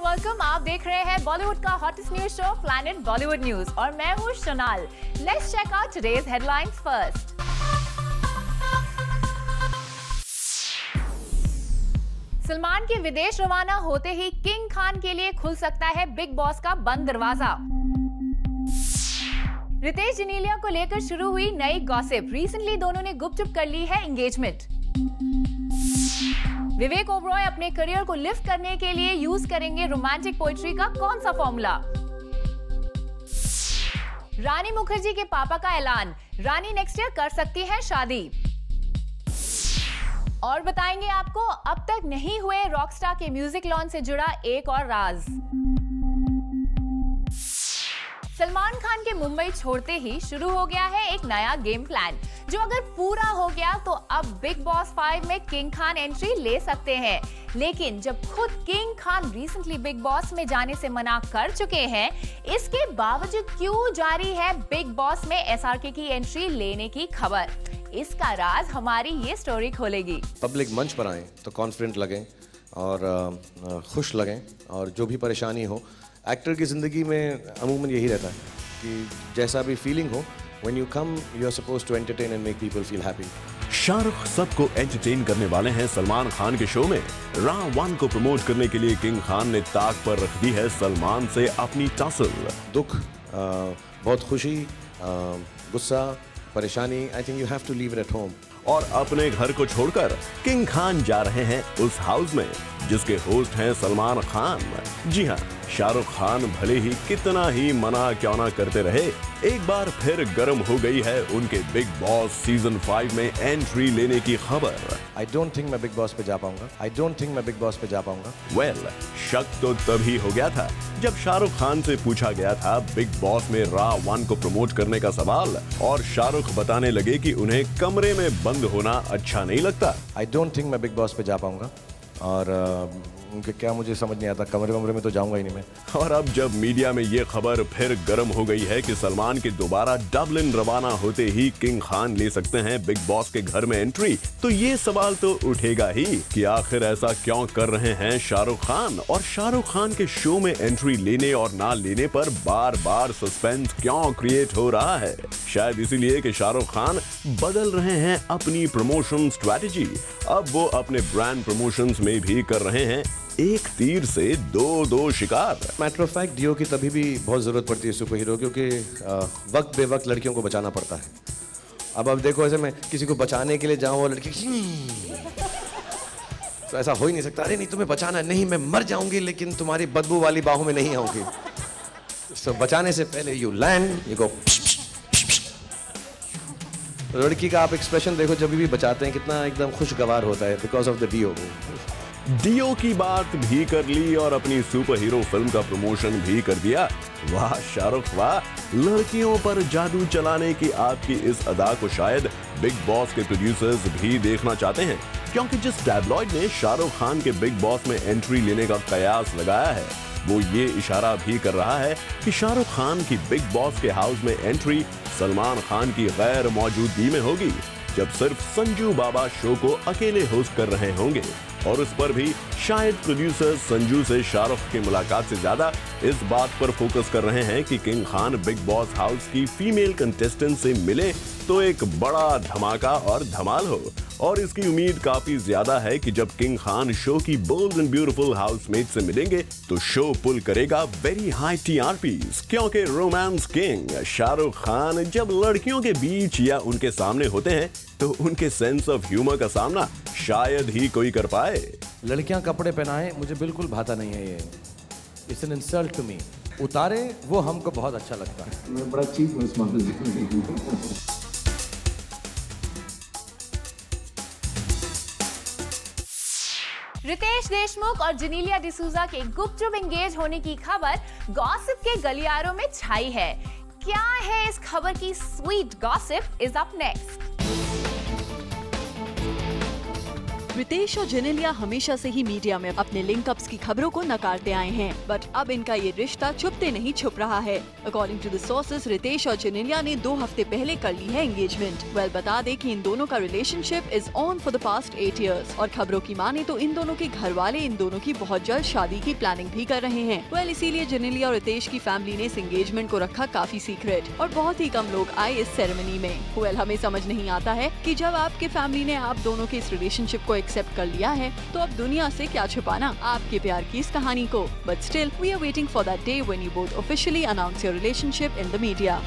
Welcome. आप देख रहे हैं बॉलीवुड का hottest news show Planet Bollywood News और मैं हूं Shonal. Let's check out today's headlines first. Salman के विदेश रवाना होते ही किंग खान के लिए खुल सकता है बिग बॉस का बंद दरवाजा। रितेश जनीलिया को लेकर शुरू हुई नई गॉसिप। रिसेंटली दोनों ने गुपचुप कर ली है एंगेजमेंट। विवेक ओबरॉय अपने करियर को लिफ्ट करने के लिए यूज करेंगे रोमांटिक पोएट्री का कौन सा फॉर्मूला। रानी मुखर्जी के पापा का ऐलान, रानी नेक्स्ट ईयर कर सकती हैं शादी। और बताएंगे आपको अब तक नहीं हुए रॉकस्टार के म्यूजिक लॉन्च से जुड़ा एक और राज। सलमान खान के मुंबई छोड़ते ही शुरू हो गया है एक नया गेम प्लान, जो अगर पूरा हो गया तो अब बिग बॉस 5 में किंग खान एंट्री ले सकते हैं। लेकिन जब खुद king Khan recently big boss में जाने से मना कर चुके हैं, इसके बावजूद क्यों जारी है बिग बॉस में एसआरके की एंट्री लेने की खबर? इसका राज हमारी ये स्टोरी खोलेगी। पब्लिक मंच पर आएं तो कॉन्फिडेंट लगें और खुश लगें, और जो भी परेशानी हो, एक्टर की ज़िंदगी में अमूमन यही रहता है कि जैसा भी फीलिंग हो, when you come you are supposed to entertain and make people feel happy। Shahrukh सबको एंटरटेन करने वाले हैं सलमान खान के शो में। राव 1 को प्रमोट करने के लिए किंग खान ने ताक पर रख दी है सलमान से अपनी टसल। दुख, बहुत खुशी, गुस्सा, परेशानी, I think you have to leave it at home. और अपने घर को छोड़कर किंग खान जा रहे हैं उस हाउस में जिसके होस्ट हैं सलमान खान। जी हाँ, शाहरुख खान भले ही कितना ही मना क्यों ना करते रहे, एक बार फिर गर्म हो गई है उनके बिग बॉस सीजन 5 में एंट्री लेने की खबर। आई डोंट थिंक मैं बिग बॉस पे जा पाऊंगा। आई डोंट थिंक मैं बिग बॉस पे जा पाऊंगा। वेल, शक तो तभी हो गया था जब शाहरुख खान से पूछा गया था बिग बॉस में राव 1 को प्रमोट करने का सवाल, और शाहरुख बताने लगे कि उन्हें कमरे में बंद होना अच्छा नहीं लगता। आई डोंट थिंक मैं बिग बॉस पे जा पाऊंगा, और उनके क्या मुझे समझ नहीं आता, कमरे में तो जाऊंगा ही नहीं मैं। और अब जब मीडिया में ये खबर फिर गर्म हो गई है कि सलमान के दोबारा डबलिन रवाना होते ही किंग खान ले सकते हैं बिग बॉस के घर में एंट्री, तो ये सवाल तो उठेगा ही कि आखिर ऐसा क्यों कर रहे हैं शाहरुख खान, और शाहरुख खान के शो में एंट्री लेने और ना लेने पर बार बार सस्पेंस क्यों क्रिएट हो रहा है। शायद इसीलिए कि शाहरुख खान बदल रहे हैं अपनी प्रमोशन स्ट्रैटेजी। अब वो अपने ब्रांड प्रमोशंस में भी कर रहे हैं एक तीर से दो शिकार। मैटर ऑफ फैक्ट, डीओ की तभी भी बहुत जरूरत पड़ती है सुपर हीरो, क्योंकि वक्त बेवक्त लड़कियों को बचाना पड़ता है। अब देखो, ऐसे मैं किसी को बचाने के लिए जाऊं और लड़की तो ऐसा हो ही नहीं सकता। अरे नहीं, तुम्हें बचाना नहीं, मैं मर जाऊंगी लेकिन तुम्हारी बदबू वाली बाहों में नहीं आऊंगी। तो बचाने से पहले यू लैंड, यू गो। लड़की का आप एक्सप्रेशन देखो जब भी बचाते हैं, कितना एकदम खुशगवार होता है, because of the deo. Deo की बात भी कर ली और अपनी सुपर हीरो फिल्म का प्रमोशन भी कर दिया। वाह शाहरुख वाह, लड़कियों पर जादू चलाने की आपकी इस अदा को शायद बिग बॉस के प्रोड्यूसर्स भी देखना चाहते हैं, क्योंकि जिस टैबलॉइड ने शाहरुख खान के बिग बॉस में एंट्री लेने का कयास लगाया है, वो ये इशारा भी कर रहा है कि शाहरुख खान की बिग बॉस के हाउस में एंट्री सलमान खान की गैर मौजूदगी में होगी, जब सिर्फ संजू बाबा शो को अकेले होस्ट कर रहे होंगे। और उस पर भी शायद प्रोड्यूसर संजू से शाहरुख की मुलाकात से ज्यादा इस बात पर फोकस कर रहे हैं कि king Khan big boss house की फीमेल कंटेस्टेंट से मिले तो एक बड़ा धमाका और धमाल हो। और इसकी उम्मीद काफी ज्यादा है कि जब किंग खान शो की बोल्ड एंड ब्यूटीफुल हाउसमेट से मिलेंगे तो शो पुल करेगा वेरी हाई टीआरपीज, क्योंकि रोमांस किंग शाहरुख खान जब लड़कियों के बीच या उनके सामने होते हैं तो उनके सेंस ऑफ ह्यूमर का सामना शायद ही कोई कर पाए। लड़कियां कपड़े पहनाएं मुझे बिल्कुल भाता नहीं है, ये it's an insult to me. उतारे वो हमको बहुत अच्छा लगता है। मैं बड़ा चीप हूं इस मामले में। रितेश देशमुख और जनीलिया डिसूजा के गुपचुप एंगेज होने की खबर गॉसिप के गलियारों में छाई है। क्या है इस खबर की sweet gossip is up next. Ritesh और जेनेलिया हमेशा से ही मीडिया में अपने लिंकअप्स की खबरों को नकारते आए हैं, बट अब इनका ये रिश्ता छुपते नहीं छुप रहा है। According to the sources, Ritesh और जेनेलिया ने 2 हफ्ते पहले कर ली है एंगेजमेंट। वेल, बता दे कि इन दोनों का relationship is on for the past 8 years और खबरों की माने तो इन दोनों के घर वाले इन दोनों की बहुत जल्द शादी की प्लानिंग भी कर रहे हैं। वेल, इसीलिए जेनेलिया और रितेश की फैमिली ने इस एंगेजमेंट को रखा काफी सीक्रेट और बहुत ही कम लोग आए इस सेरेमनी में। वेल, हमें समझ नहीं आता है कि जब आपके फैमिली ने आप दोनों के इस रिलेशनशिप को एक्सेप्ट कर लिया है तो अब दुनिया से क्या छुपाना आपके प्यार की इस कहानी को। But still we are waiting for that day when you both officially announce your relationship in the media.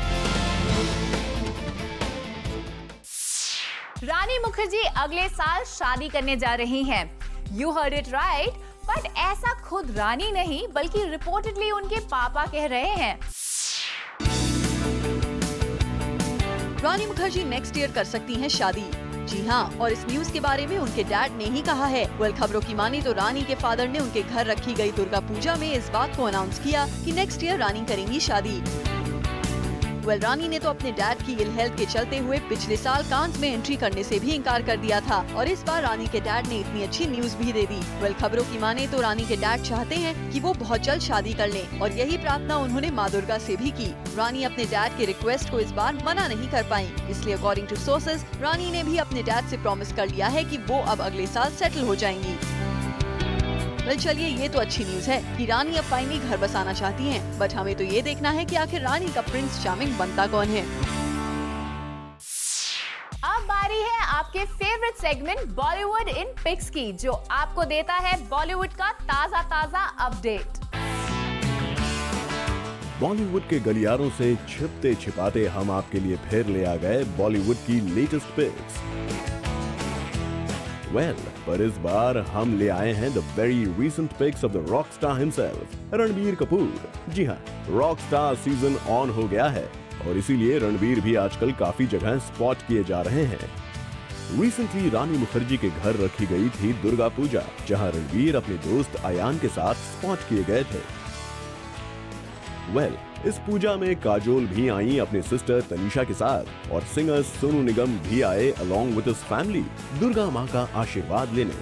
Rani Mukherjee अगले साल शादी करने जा रही हैं। You heard it right, but ऐसा खुद रानी नहीं बल्कि रिपोर्टेडली उनके पापा कह रहे हैं। रानी मुखर्जी नेक्स्ट ईयर कर सकती हैं शादी। जी हाँ, और इस न्यूज के बारे में उनके डैड ने ही कहा है। वेल, खबरों की माने तो रानी के फादर ने उनके घर रखी गई दुर्गा पूजा में इस बात को अनाउंस किया कि नेक्स्ट ईयर रानी करेंगी शादी। वेल, रानी ने तो अपने डैड की इल हेल्थ के चलते हुए पिछले साल कांस में एंट्री करने से भी इनकार कर दिया था और इस बार रानी के डैड ने इतनी अच्छी न्यूज भी दे दी। वेल, खबरों की माने तो रानी के डैड चाहते हैं कि वो बहुत जल्द शादी कर लें और यही प्रार्थना उन्होंने माँ दुर्गा से भी की। रानी अपने डैड के रिक्वेस्ट को इस बार मना नहीं कर पाई, इसलिए अकॉर्डिंग टू सोर्सेज रानी ने भी अपने डैड से प्रॉमिस कर लिया है कि वो अब अगले साल सेटल हो जाएंगी। वेल, चलिए ये तो अच्छी न्यूज है कि रानी अब फाइनली घर बसाना चाहती हैं, बट हमें तो ये देखना है कि आखिर रानी का प्रिंस चार्मिंग बनता कौन है। अब बारी है आपके फेवरेट सेगमेंट बॉलीवुड इन पिक्स की, जो आपको देता है बॉलीवुड का ताजा अपडेट। बॉलीवुड के गलियारों से छिपते छिपाते हम आपके लिए फिर ले आ गए बॉलीवुड की लेटेस्ट पिक्स। पर इस बार हम ले आए हैं the very recent pics of the rock star himself, Ranbir Kapoor. जी हाँ, रॉक स्टार सीजन ऑन हो गया है और इसीलिए रणबीर भी आजकल काफी जगह स्पॉट किए जा रहे हैं। रिसेंटली रानी मुखर्जी के घर रखी गई थी दुर्गा पूजा, जहां रणबीर अपने दोस्त अयान के साथ स्पॉट किए गए थे। इस पूजा में काजोल भी आई अपने सिस्टर तनीषा के साथ और सिंगर सोनू निगम भी आए along with his family Durga माँ का आशीर्वाद लेने।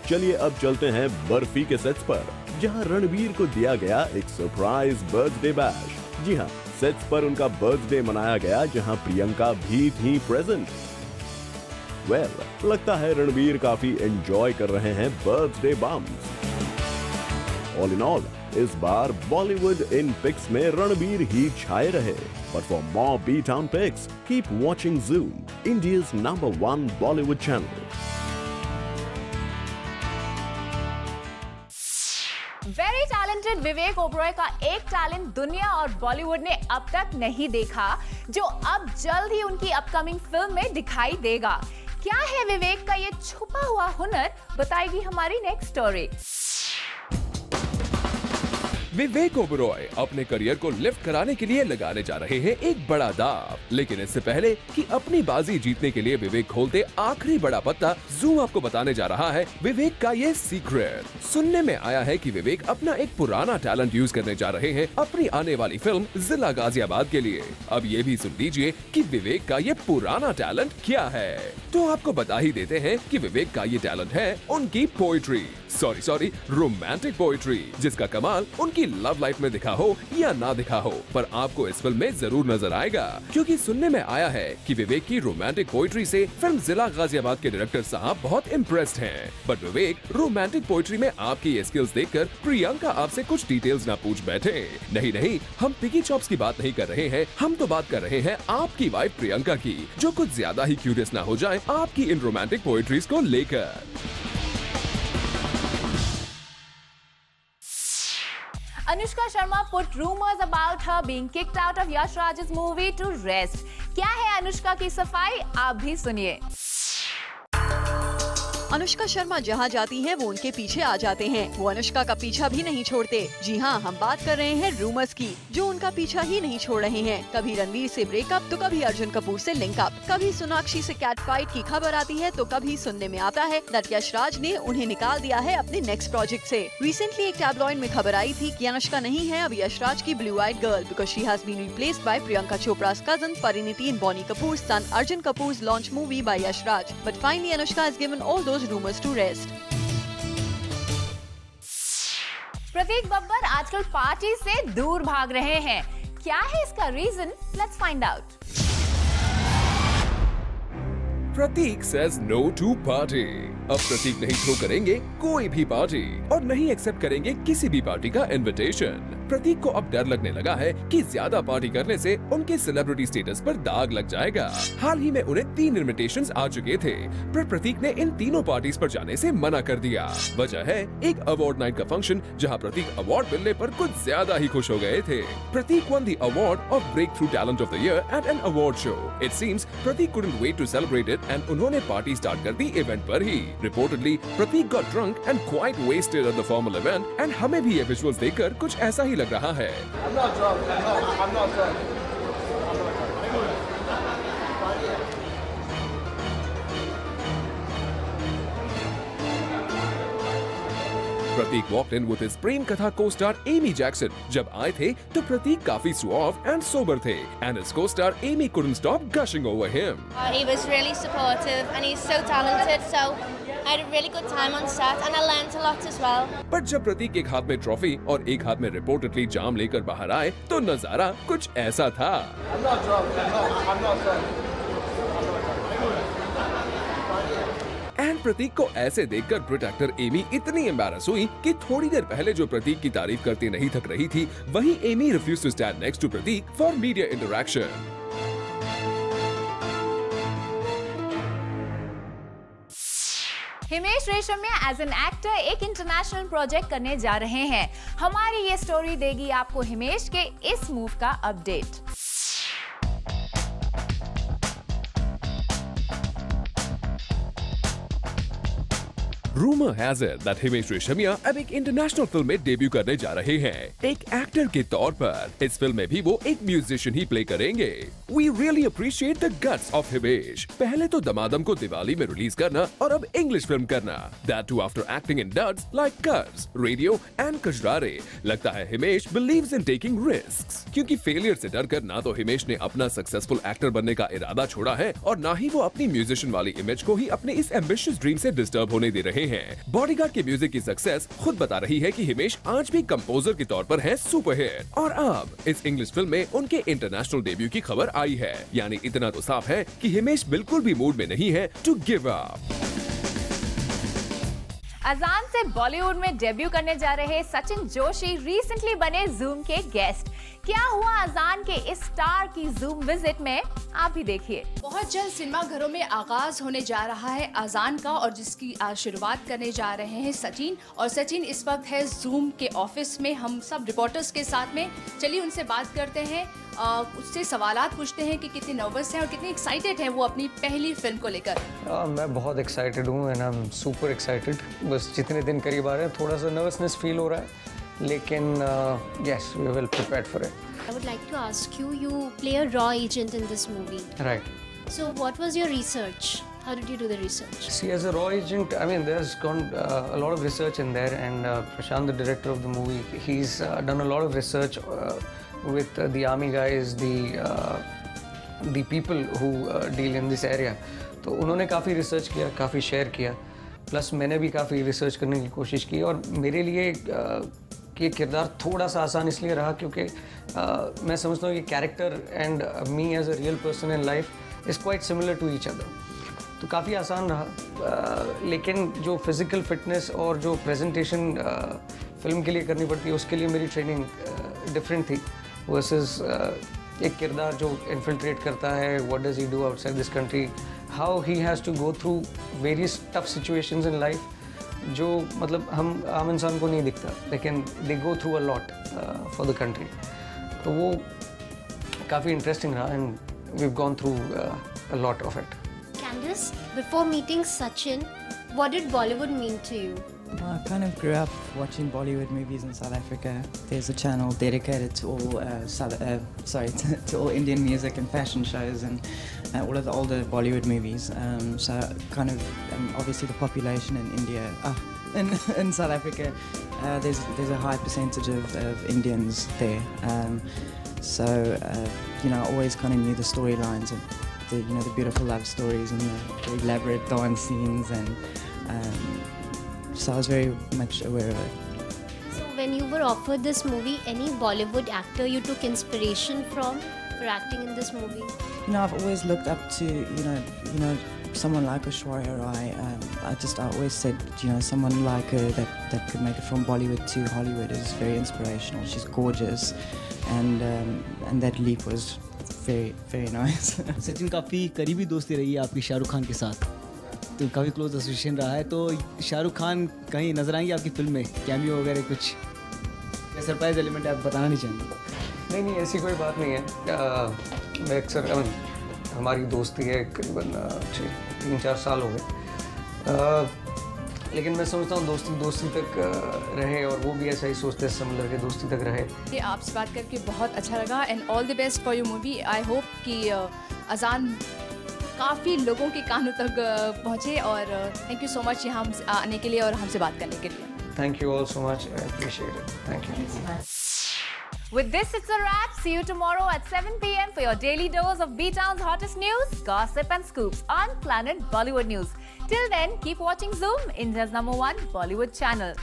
चलिए अब चलते हैं बर्फी के सेट्स पर, जहां रणबीर को दिया गया एक सरप्राइज बर्थडे बैश। जी हाँ, सेट्स पर उनका बर्थडे मनाया गया, जहां प्रियंका भी थी प्रेजेंट। लगता है रणबीर काफी एंजॉय कर रहे हैं birthday bumps. All in all, इस बार बॉलीवुड इन पिक्स में रणबीर ही छाए रहे। But for more B town pics, keep watching Zoom, India's #1 Bollywood channel. Very talented Vivek Oberoi का एक टैलेंट दुनिया और बॉलीवुड ने अब तक नहीं देखा, जो अब जल्द ही उनकी अपकमिंग फिल्म में दिखाई देगा। क्या है विवेक का ये छुपा हुआ हुनर, बताएगी हमारी नेक्स्ट स्टोरी। विवेक ओबरॉय अपने करियर को लिफ्ट कराने के लिए लगाने जा रहे हैं एक बड़ा दाव, लेकिन इससे पहले कि अपनी बाजी जीतने के लिए विवेक खोलते आखिरी बड़ा पत्ता, Zoom आपको बताने जा रहा है विवेक का ये सीक्रेट। सुनने में आया है कि विवेक अपना एक पुराना टैलेंट यूज करने जा रहे हैं अपनी आने वाली फिल्म जिला गाजियाबाद के लिए। अब ये भी सुन लीजिए कि विवेक का ये पुराना टैलेंट क्या है। तो आपको बता ही देते हैं कि विवेक का ये टैलेंट है उनकी पोइट्री, सॉरी रोमांटिक पोइट्री, जिसका कमाल उनकी लव लाइफ में दिखा हो या ना दिखा हो, पर आपको इस फिल्म में जरूर नजर आएगा, क्योंकि सुनने में आया है कि विवेक की रोमांटिक पोइट्री से फिल्म जिला गाजियाबाद के डायरेक्टर साहब बहुत इम्प्रेस्ड हैं। बट विवेक, रोमांटिक पोइट्री में आपकी ये स्किल्स देखकर प्रियंका आपसे कुछ डिटेल्स ना पूछ बैठे। नहीं, हम पिकी चॉप्स की बात नहीं कर रहे हैं, हम तो बात कर रहे हैं आपकी वाइफ प्रियंका की, जो कुछ ज्यादा ही क्यूरियस ना हो जाए आपकी इन रोमांटिक पोइट्रीज को लेकर। Anushka Sharma put rumors about her being kicked out of Yash Raj's movie to rest. क्या है अनुष्का की सफाई, आप भी सुनिए। अनुष्का शर्मा जहाँ जाती हैं वो उनके पीछे आ जाते हैं। वो अनुष्का का पीछा भी नहीं छोड़ते। जी हाँ, हम बात कर रहे हैं रूमर्स की, जो उनका पीछा ही नहीं छोड़ रहे हैं। कभी रणवीर से ब्रेकअप तो कभी अर्जुन कपूर से लिंकअप, कभी सोनाक्षी से कैट फाइट की खबर आती है तो कभी सुनने में आता है दैट यशराज ने उन्हें निकाल दिया है अपने नेक्स्ट प्रोजेक्ट से। रिसेंटली एक टैबलॉइड में खबर आई थी कि अनुष्का नहीं है अब यशराज की blue eyed girl because she has been replaced by Priyanka चोपड़ा's cousin Pariniti in Bonnie Kapoor's son Arjun Kapoor's launch movie by Yashraj. But finally Anushka has given all those rumors to rest. प्रतीक बब्बर आजकल party से दूर भाग रहे हैं। क्या है इसका reason? Let's find out. Prateek says no to party। अब प्रतीक नहीं थ्रो करेंगे कोई भी पार्टी और नहीं एक्सेप्ट करेंगे किसी भी पार्टी का इनविटेशन। प्रतीक को अब डर लगने लगा है कि ज्यादा पार्टी करने से उनके सेलिब्रिटी स्टेटस पर दाग लग जाएगा। हाल ही में उन्हें 3 इनविटेशंस आ चुके थे, पर प्रतीक ने इन तीनों पार्टीज पर जाने से मना कर दिया। वजह है एक अवार्ड नाइट का फंक्शन जहां प्रतीक अवार्ड मिलने पर कुछ ज्यादा ही खुश हो गए थे। प्रतीक won the award of Breakthrough Talent of the Year at an award show. It seems Prateek couldn't wait to celebrate it and उन्होंने पार्टी स्टार्ट कर दी इवेंट पर ही। Reportedly, Prateek got drunk and quite wasted at the formal event, and हमें भी ये visuals देखकर कुछ ऐसा ही लग रहा है। I'm not drunk. I'm not drunk. Prateek walked in with his प्रेम कथा co-star Amy Jackson। जब आए थे तो प्रतीक काफी suave and sober थे, and his co-star Amy couldn't stop gushing over him। He was really supportive and he's so talented, so I had a really good time on set and I learned a lot as well। पर जब प्रतीक एक हाथ में trophy और एक हाथ में reportedly जाम लेकर बाहर आए तो नजारा कुछ ऐसा था। I'm not drunk. I'm not drunk. And Prateek को ऐसे देखकर ब्रिट एक्टर एमी इतनी एम्बैरस हुई कि थोड़ी देर पहले जो प्रतीक की तारीफ करते नहीं थक रही थी, वही Amy refuse to stand next to Prateek for media interaction. Himesh Reshammiya as an actor एक इंटरनेशनल प्रोजेक्ट करने जा रहे हैं। हमारी ये स्टोरी देगी आपको हिमेश के इस मूव का update. Rumour has it that Himesh Reshammiya अब एक इंटरनेशनल फिल्म में डेब्यू करने जा रहे हैं एक एक्टर के तौर पर। इस फिल्म में भी वो एक म्यूजिशियन ही प्ले करेंगे। We really appreciate the guts of Himesh. पहले तो दमादम को दिवाली में रिलीज करना और अब इंग्लिश फिल्म करना, that too after acting in duds like Karzzz, Radio and Kajraare. लगता है Himesh believes in taking risks, क्योंकि फेलियर से डरकर ना तो हिमेश ने अपना सक्सेसफुल एक्टर बनने का इरादा छोड़ा है और ना ही वो अपनी म्यूजिशियन वाली इमेज को ही अपने इस एम्बिशियस ड्रीम से डिस्टर्ब होने दे रहे हैं। बॉडीगार्ड के म्यूजिक की सक्सेस खुद बता रही है कि हिमेश आज भी कंपोजर के तौर पर हैं सुपरहिट। और अब इस इंग्लिश फिल्म में उनके इंटरनेशनल डेब्यू की खबर आई है, यानी इतना तो साफ है कि हिमेश बिल्कुल भी मूड में नहीं है टू गिव अप। अजान से बॉलीवुड में डेब्यू करने जा रहे सचिन जोशी रिसेंटली बने जूम के गेस्ट। क्या हुआ अजान के इस स्टार की जूम विजिट में, आप भी देखिए। बहुत जल्द सिनेमा घरों में आगाज होने जा रहा है अजान का, और जिसकी आज शुरुआत करने जा रहे हैं सचिन। और सचिन इस वक्त है जूम के ऑफिस में हम सब रिपोर्टर्स के साथ में। चलिए उनसे बात करते हैं, उससे सवालात पूछते हैं कि कितने नर्वस हैं और कितने एक्साइटेड हैं वो अपनी पहली फिल्म को लेकर। मैं बहुत एक्साइटेड हूँ and I am super excited. बस जितने दिन करीब आ रहे हैं थोड़ा सा नर्वसनेस फील हो रहा है, लेकिन yes, we are well prepared for it. I would like to ask you, you play a raw agent in this movie. Right. So what was your research? How did you do the research? See, as a raw agent, I mean, there's gone a lot of research in there, and Prashant, the director of the movie, he's done a lot of research with the army guys, the people who deal in this area. तो उन्होंने काफ़ी research किया, काफ़ी share किया, plus मैंने भी काफ़ी research करने की कोशिश की। और मेरे लिए ये किरदार थोड़ा सा आसान इसलिए रहा क्योंकि मैं समझता हूँ कि character and me as a real person in life is quite similar to each other, तो काफ़ी आसान रहा। लेकिन जो फिज़िकल फिटनेस और जो प्रेजेंटेशन फिल्म के लिए करनी पड़ती है उसके लिए मेरी ट्रेनिंग डिफरेंट थी वर्सेस एक किरदार जो इन्फिल्ट्रेट करता है, what does he do outside this country, how he has to go through various tough situations in life, जो मतलब हम आम इंसान को नहीं दिखता, लेकिन they go through a lot for the country. तो वो काफ़ी इंटरेस्टिंग रहा and we have gone through a lot of it. Candice, before meeting Sachin, What did Bollywood mean to you? I kind of grew up watching Bollywood movies in South Africa. There's a channel dedicated to all to all Indian music and fashion shows and all of the older Bollywood movies. So kind of obviously the population in India, in South Africa, there's a high percentage of Indians there. So you know, I always kind of knew the storylines and the beautiful love stories and the elaborate dance scenes and. So I was very much aware of it. So when you were offered this movie, any Bollywood actor you took inspiration from for acting in this movie? You know, I've always looked up to someone like Aishwarya Rai. I always said, someone like her that could make it from Bollywood to Hollywood is very inspirational. She's gorgeous, and that leap was very very nice. Sachin काफ़ी करीबी दोस्ती रही है आपकी शाहरुख खान के साथ, तो काफ़ी क्लोज एसोसिएशन रहा है, तो शाहरुख खान कहीं नजर आएंगे आपकी फिल्म में, कैमियो वगैरह कुछ या सरप्राइज एलिमेंट आप बताना नहीं चाहेंगे? नहीं ऐसी कोई बात नहीं है। मैं अक्सर हमारी दोस्ती है करीबन 3-4 साल हो गए, लेकिन मैं सोचता हूँ दोस्ती तक रहे और वो भी ऐसा ही सोचते हैं सिमिलर के दोस्ती तक रहे। ये आपसे बात करके बहुत अच्छा लगा and all the best for your movie. I hope कि अजान काफ़ी लोगों के कानों तक पहुँचे और थैंक यू सो मच यहाँ आने के लिए और हमसे बात करने के लिए। Thank you all so much, I appreciate it, thank you. With this, it's a wrap. See you tomorrow at 7 p.m. for your daily dose of B-Town's hottest news, gossip and scoops on Planet Bollywood News. Till then, keep watching Zoom, India's #1 Bollywood channel.